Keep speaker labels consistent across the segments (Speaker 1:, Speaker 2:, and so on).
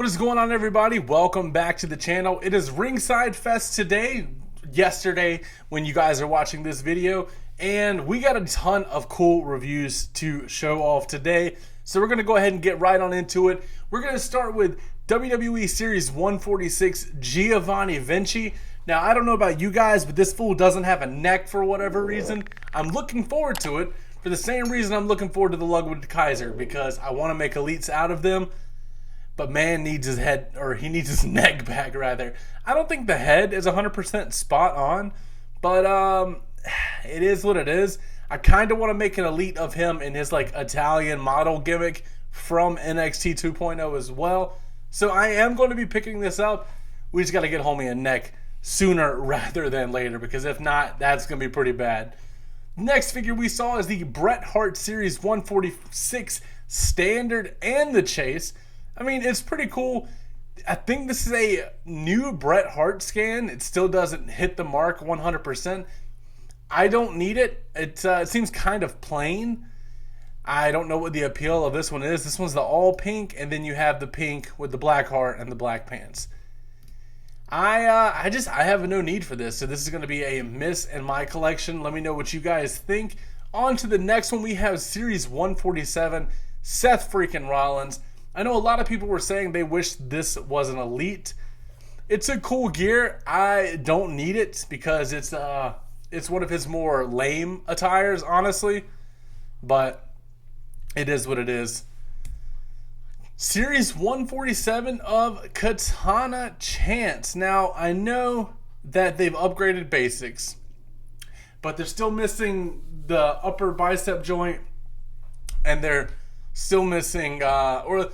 Speaker 1: What is going on, everybody? Welcome back to the channel. It is Ringside Fest today, yesterday when you guys are watching this video, and we got a ton of cool reviews to show off today. So we're going to go ahead and get right on into it. We're going to start with WWE Series 146 Giovanni Vinci. Now, I don't know about you guys, but this fool doesn't have a neck for whatever reason. I'm looking forward to it for the same reason I'm looking forward to the Ludwig Kaiser, because I want to make elites out of them. But man needs his head, or he needs his neck back rather. I don't think the head is 100% spot on, but it is what it is. I kind of want to make an elite of him in his like Italian model gimmick from NXT 2.0 as well. So I am going to be picking this up. We just got to get homie a neck sooner rather than later, because if not, that's going to be pretty bad. Next figure we saw is the Bret Hart Series 146 Standard and the Chase. I mean, it's pretty cool. I think this is a new Bret Hart scan. It still doesn't hit the mark 100%. I don't need it. It seems kind of plain. I don't know what the appeal of this one is. This one's the all pink, and then you have the pink with the black heart and the black pants. I have no need for this, so this is going to be a miss in my collection. Let me know what you guys think. On to the next one, we have Series 147, Seth freaking Rollins. I know a lot of people were saying they wish this was an elite. It's a cool gear. I don't need it because it's one of his more lame attires, honestly. But it is what it is. Series 147 of Katana Chance. Now, I know that they've upgraded basics, but they're still missing the upper bicep joint, and they're still missing, the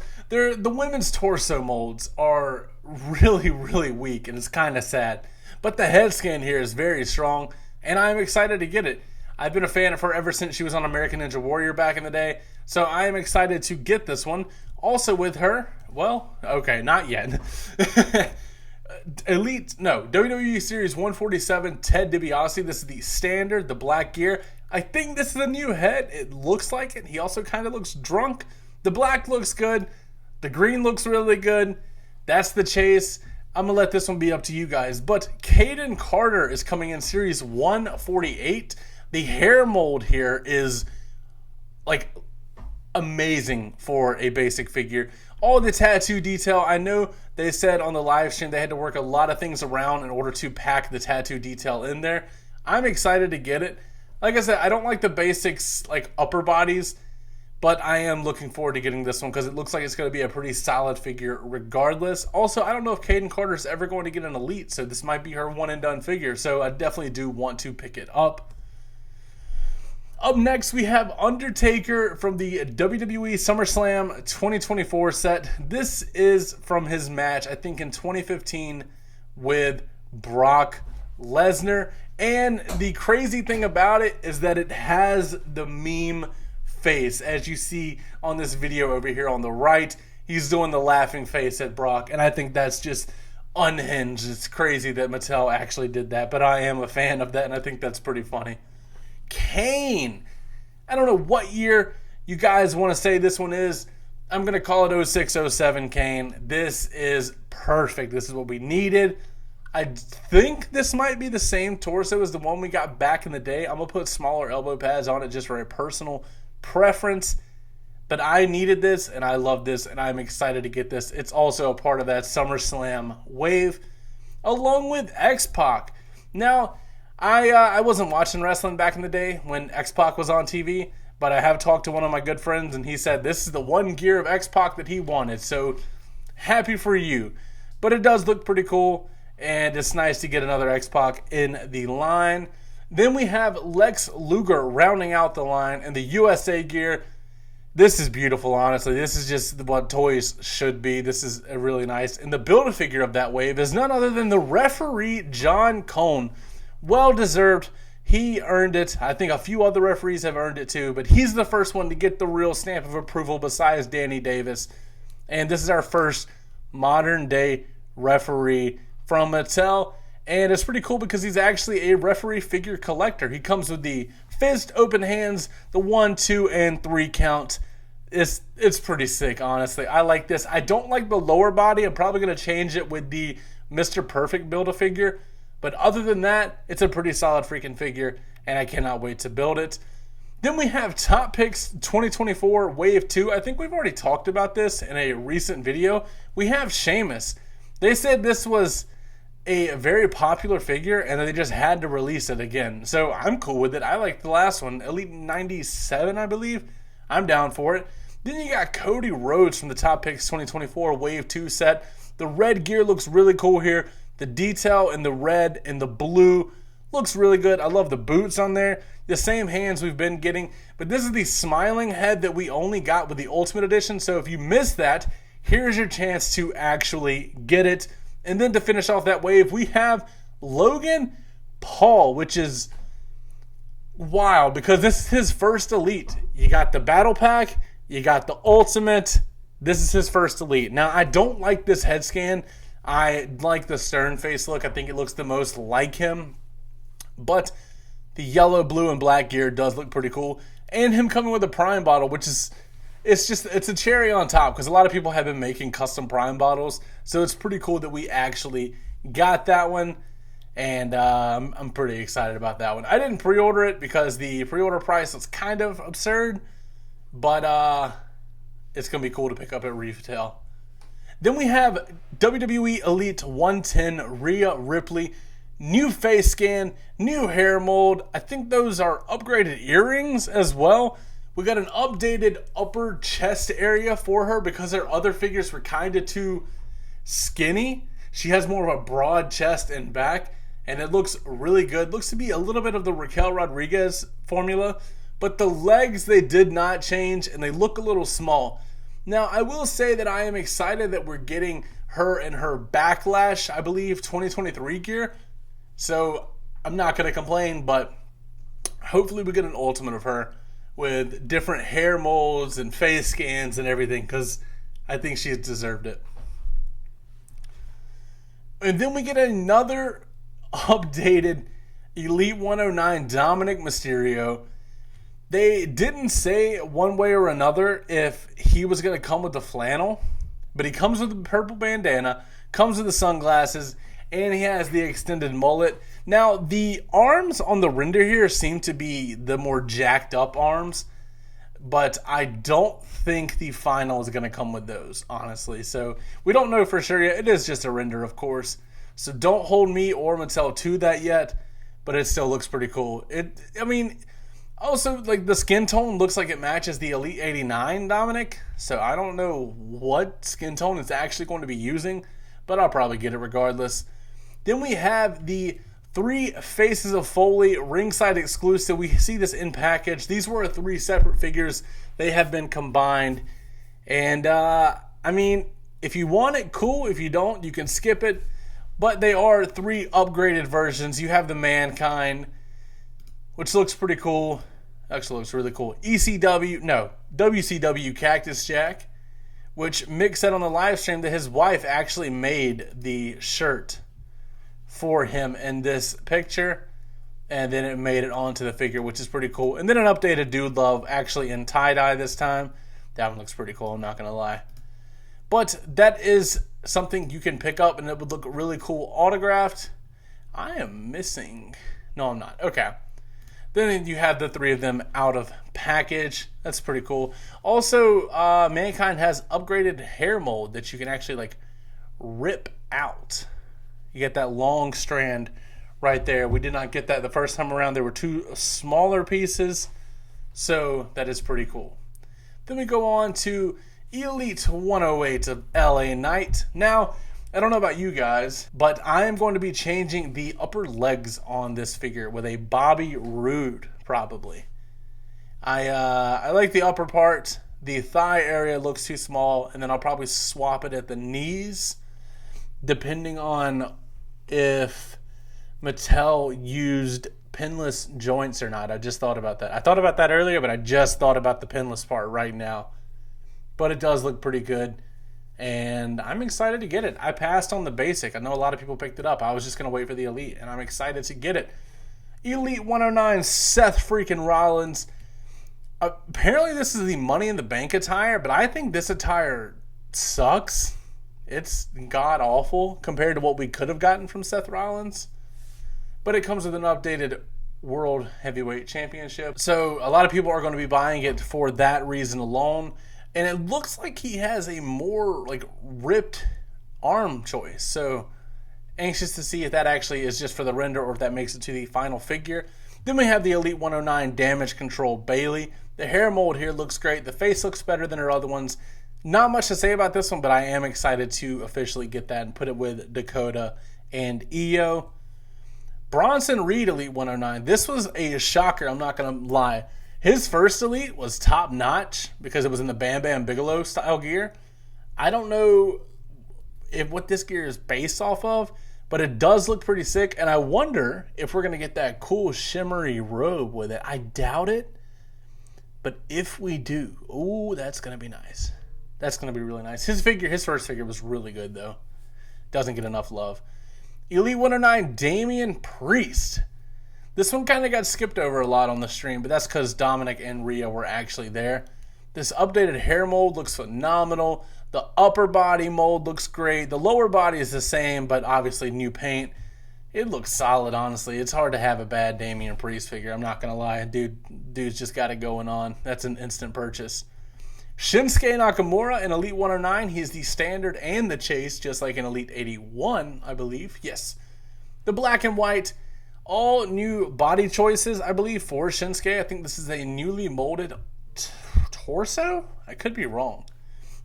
Speaker 1: women's torso molds are really, really weak, and it's kind of sad. But the head scan here is very strong, and I'm excited to get it. I've been a fan of her ever since she was on American Ninja Warrior back in the day, so I am excited to get this one. Also with her, well, okay, not yet. WWE Series 147 Ted DiBiase. This is the standard, the black gear. I think this is a new head. It looks like it. He also kind of looks drunk. The black looks good. The green looks really good. That's the chase. I'm going to let this one be up to you guys. But Caden Carter is coming in Series 148. The hair mold here is like amazing for a basic figure. All the tattoo detail, I know they said on the live stream they had to work a lot of things around in order to pack the tattoo detail in there. I'm excited to get it. Like I said, I don't like the basics, like upper bodies, but I am looking forward to getting this one because it looks like it's going to be a pretty solid figure regardless. Also, I don't know if Caden Carter is ever going to get an elite, so this might be her one and done figure, so I definitely do want to pick it up. Up next, we have Undertaker from the WWE SummerSlam 2024 set. This is from his match, I think, in 2015 with Brock Lesnar. And the crazy thing about it is that it has the meme face. As you see on this video over here on the right, he's doing the laughing face at Brock. And I think that's just unhinged. It's crazy that Mattel actually did that. But I am a fan of that, and I think that's pretty funny. Kane. I don't know what year you guys want to say this one is. I'm going to call it 06-07 Kane. This is perfect. This is what we needed. I think this might be the same torso as the one we got back in the day. I'm going to put smaller elbow pads on it just for a personal preference. But I needed this, and I love this, and I'm excited to get this. It's also a part of that SummerSlam wave, along with X-Pac. Now, I wasn't watching wrestling back in the day when X-Pac was on TV, but I have talked to one of my good friends, and he said this is the one gear of X-Pac that he wanted. So, happy for you. But it does look pretty cool, and it's nice to get another X-Pac in the line. Then we have Lex Luger rounding out the line in the USA gear. This is beautiful, honestly. This is just what toys should be. This is really nice. And the Build-A-Figure of that wave is none other than the referee, John Cone. Well deserved. He earned it. I think a few other referees have earned it too, but he's the first one to get the real stamp of approval besides Danny Davis. And this is our first modern day referee from Mattel. And it's pretty cool because he's actually a referee figure collector. He comes with the fist, open hands, the 1, 2, and 3 count. It's pretty sick, honestly. I like this. I don't like the lower body. I'm probably going to change it with the Mr. Perfect Build-A-Figure. But other than that, it's a pretty solid freaking figure, and I cannot wait to build it. Then we have Top Picks 2024 Wave 2. I think we've already talked about this in a recent video. We have Sheamus. They said this was a very popular figure, and they just had to release it again. So I'm cool with it. I like the last one, Elite 97, I believe. I'm down for it. Then you got Cody Rhodes from the Top Picks 2024 Wave 2 set. The red gear looks really cool here. The detail in the red and the blue looks really good. I love the boots on there. The same hands we've been getting. But this is the smiling head that we only got with the Ultimate Edition. So if you missed that, here's your chance to actually get it. And then to finish off that wave, we have Logan Paul, which is wild because this is his first Elite. You got the Battle Pack. You got the Ultimate. This is his first Elite. Now, I don't like this head scan. I like the stern face look. I think it looks the most like him. But the yellow, blue, and black gear does look pretty cool. And him coming with a Prime bottle, which is, it's a cherry on top because a lot of people have been making custom Prime bottles. So it's pretty cool that we actually got that one. And I'm pretty excited about that one. I didn't pre-order it because the pre-order price was kind of absurd. But it's going to be cool to pick up at retail. Then we have WWE Elite 110 Rhea Ripley. New face scan, new hair mold. I think those are upgraded earrings as well. We got an updated upper chest area for her because her other figures were kind of too skinny. She has more of a broad chest and back, and it looks really good. Looks to be a little bit of the Raquel Rodriguez formula, but the legs, they did not change, and they look a little small. Now, I will say that I am excited that we're getting her in her Backlash, I believe, 2023 gear. So I'm not going to complain, but hopefully we get an Ultimate of her with different hair molds and face scans and everything because I think she's deserved it. And then we get another updated Elite 109 Dominic Mysterio. They didn't say one way or another if he was going to come with the flannel, but he comes with the purple bandana, comes with the sunglasses, and he has the extended mullet. Now, the arms on the render here seem to be the more jacked up arms, but I don't think the final is going to come with those, honestly. So we don't know for sure yet. It is just a render, of course. So don't hold me or Mattel to that yet, but it still looks pretty cool. Also, like, the skin tone looks like it matches the Elite 89 Dominic. So I don't know what skin tone it's actually going to be using, but I'll probably get it regardless. Then we have the 3 Faces of Foley Ringside exclusive. We see this in package. These were 3 separate figures. They have been combined. And, if you want it, cool. If you don't, you can skip it. But they are 3 upgraded versions. You have the Mankind, which looks pretty cool. Actually looks really cool. WCW Cactus Jack, which Mick said on the live stream that his wife actually made the shirt for him in this picture, and then it made it onto the figure, which is pretty cool. And then an updated Dude Love, actually in tie-dye this time. That one looks pretty cool, I'm not going to lie. But that is something you can pick up, and it would look really cool autographed. I am missing... No, I'm not. Okay. Then you have the 3 of them out of package. That's pretty cool. Also, Mankind has upgraded hair mold that you can actually, rip out. You get that long strand right there. We did not get that the first time around. There were 2 smaller pieces, so that is pretty cool. Then we go on to Elite 108 of LA Knight. Now, I don't know about you guys, but I am going to be changing the upper legs on this figure with a Bobby Roode, probably. I like the upper part. The thigh area looks too small, and then I'll probably swap it at the knees, depending on if Mattel used pinless joints or not. I just thought about that. I thought about that earlier, but I just thought about the pinless part right now. But it does look pretty good, and I'm excited to get it. I passed on the basic. I know a lot of people picked it up. I was just going to wait for the Elite, and I'm excited to get it. Elite 109 Seth freaking Rollins. Apparently, this is the Money in the Bank attire, but I think this attire sucks. It's god awful compared to what we could have gotten from Seth Rollins. But it comes with an updated World Heavyweight Championship. So a lot of people are going to be buying it for that reason alone. And it looks like he has a more like ripped arm choice. So anxious to see if that actually is just for the render or if that makes it to the final figure. Then we have the Elite 109 Damage Control Bayley. The hair mold here looks great. The face looks better than her other ones. Not much to say about this one, but I am excited to officially get that and put it with Dakota and Io. Bronson Reed Elite 109. This was a shocker, I'm not going to lie. His first Elite was top notch because it was in the Bam Bam Bigelow style gear. I don't know what this gear is based off of, but it does look pretty sick, and I wonder if we're going to get that cool shimmery robe with it. I doubt it, but if we do, ooh, that's going to be nice. That's going to be really nice. His first figure was really good, though. Doesn't get enough love. Elite 109 Damian Priest. This one kind of got skipped over a lot on the stream, but that's because Dominic and Rhea were actually there. This updated hair mold looks phenomenal. The upper body mold looks great. The lower body is the same, but obviously new paint. It looks solid, honestly. It's hard to have a bad Damian Priest figure. I'm not going to lie. Dude's just got it going on. That's an instant purchase. Shinsuke Nakamura in Elite 109. He's the standard and the chase, just like in Elite 81, I believe. Yes. The black and white, all new body choices, I believe, for Shinsuke. I think this is a newly molded torso? I could be wrong.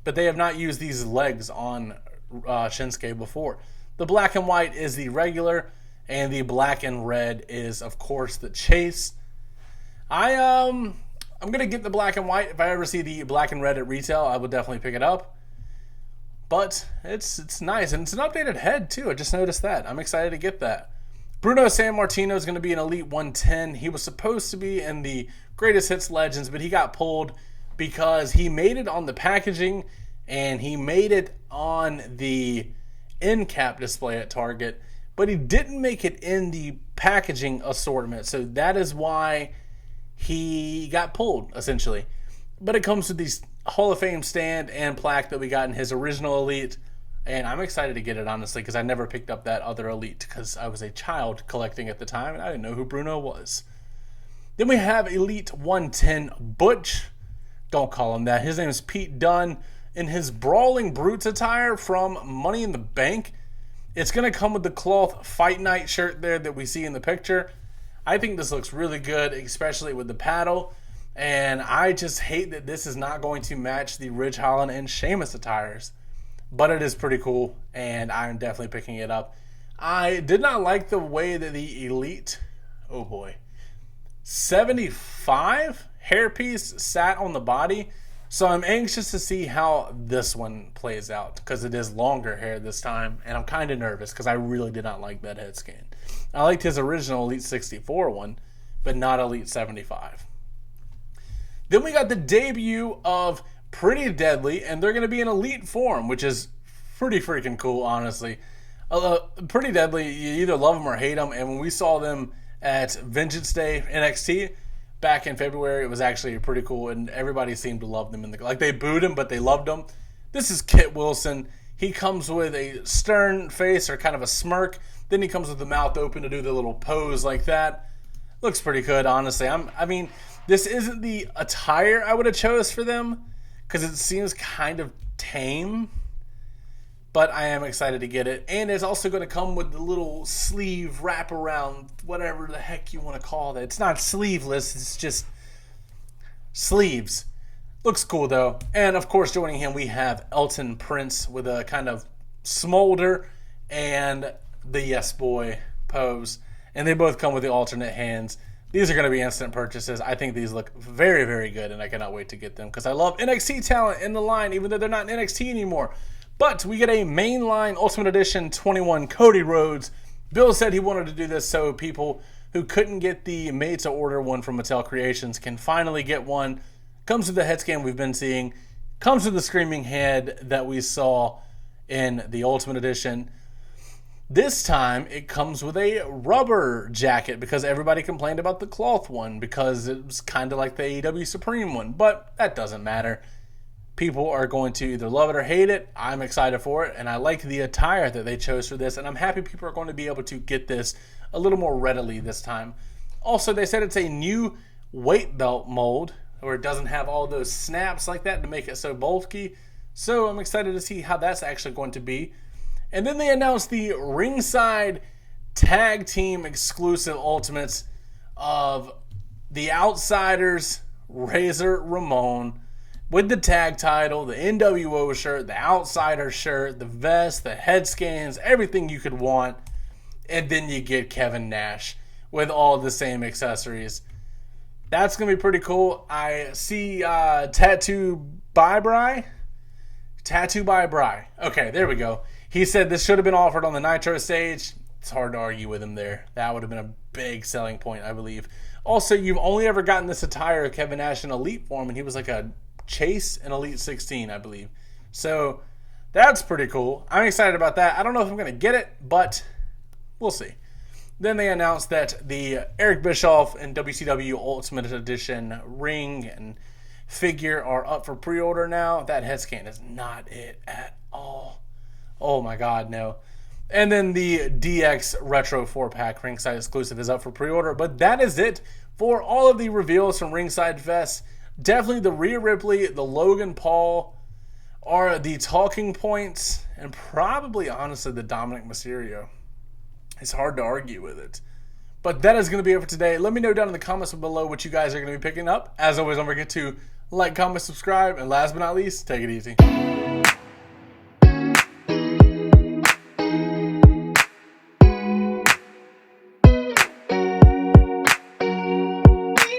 Speaker 1: But they have not used these legs on Shinsuke before. The black and white is the regular, and the black and red is, of course, the chase. I'm going to get the black and white. If I ever see the black and red at retail, I will definitely pick it up. But it's nice, and it's an updated head, too. I just noticed that. I'm excited to get that. Bruno Sammartino is going to be an Elite 110. He was supposed to be in the Greatest Hits Legends, but he got pulled because he made it on the packaging and he made it on the end cap display at Target, but he didn't make it in the packaging assortment. So that is why he got pulled, essentially. But it comes with these Hall of Fame stand and plaque that we got in his original Elite, and I'm excited to get it, honestly, because I never picked up that other Elite because I was a child collecting at the time and I didn't know who Bruno was. Then we have Elite 110 Butch. Don't call him that. His name is Pete Dunne. In his Brawling Brutes attire from Money in the Bank, it's going to come with the cloth Fight Night shirt there that we see in the picture. I think this looks really good, especially with the paddle. And I just hate that this is not going to match the Ridge Holland and Sheamus attires. But it is pretty cool, and I'm definitely picking it up. I did not like the way that the Elite, 75 hairpiece sat on the body. So I'm anxious to see how this one plays out because it is longer hair this time, and I'm kind of nervous because I really did not like that head scan. I liked his original Elite 64 one, but not Elite 75. Then we got the debut of Pretty Deadly, and they're going to be in Elite form, which is pretty freaking cool, honestly. Pretty Deadly, you either love them or hate them, and when we saw them at Vengeance Day NXT back in February, it was actually pretty cool, and everybody seemed to love them. Like, they booed him, but they loved him. This is Kit Wilson. He comes with a stern face or kind of a smirk. Then he comes with the mouth open to do the little pose like that. Looks pretty good, honestly. I mean, this isn't the attire I would have chose for them because it seems kind of tame. But I am excited to get it. And it's also going to come with the little sleeve wraparound, whatever the heck you want to call that. It's not sleeveless, it's just sleeves. Looks cool, though. And, of course, joining him, we have Elton Prince with a kind of smolder and the Yes Boy pose. And they both come with the alternate hands. These are going to be instant purchases. I think these look very, very good, and I cannot wait to get them because I love NXT talent in the line, even though they're not in NXT anymore. But we get a mainline Ultimate Edition 21 Cody Rhodes. Bill said he wanted to do this so people who couldn't get the made-to-order one from Mattel Creations can finally get one. Comes with the head scan we've been seeing. Comes with the screaming head that we saw in the Ultimate Edition. This time it comes with a rubber jacket because everybody complained about the cloth one because it was kind of like the AEW Supreme one, but that doesn't matter. People are going to either love it or hate it. I'm excited for it, and I like the attire that they chose for this, and I'm happy people are going to be able to get this a little more readily this time. Also, they said it's a new weight belt mold where it doesn't have all those snaps like that to make it so bulky. So I'm excited to see how that's actually going to be. And then they announced the Ringside Tag Team exclusive Ultimates of the Outsiders, Razor Ramon, with the tag title, the NWO shirt, the Outsider shirt, the vest, the head scans, everything you could want. And then you get Kevin Nash with all the same accessories. That's going to be pretty cool. I see Tattoo by Bry. Okay, there we go. He said this should have been offered on the Nitro stage. It's hard to argue with him there. That would have been a big selling point, I believe. Also, you've only ever gotten this attire of Kevin Nash in Elite form, and he was like a Chase in Elite 16, I believe. So that's pretty cool. I'm excited about that. I don't know if I'm going to get it, but we'll see. Then they announced that the Eric Bischoff and WCW Ultimate Edition ring and figure are up for pre-order now. That head scan is not it at all. Oh my god, no. And then the DX Retro 4-pack Ringside exclusive is up for pre-order. But that is it for all of the reveals from Ringside Fest. Definitely the Rhea Ripley, the Logan Paul are the talking points. And probably, honestly, the Dominic Mysterio. It's hard to argue with it. But that is going to be it for today. Let me know down in the comments below what you guys are going to be picking up. As always, don't forget to like, comment, subscribe. And last but not least, take it easy.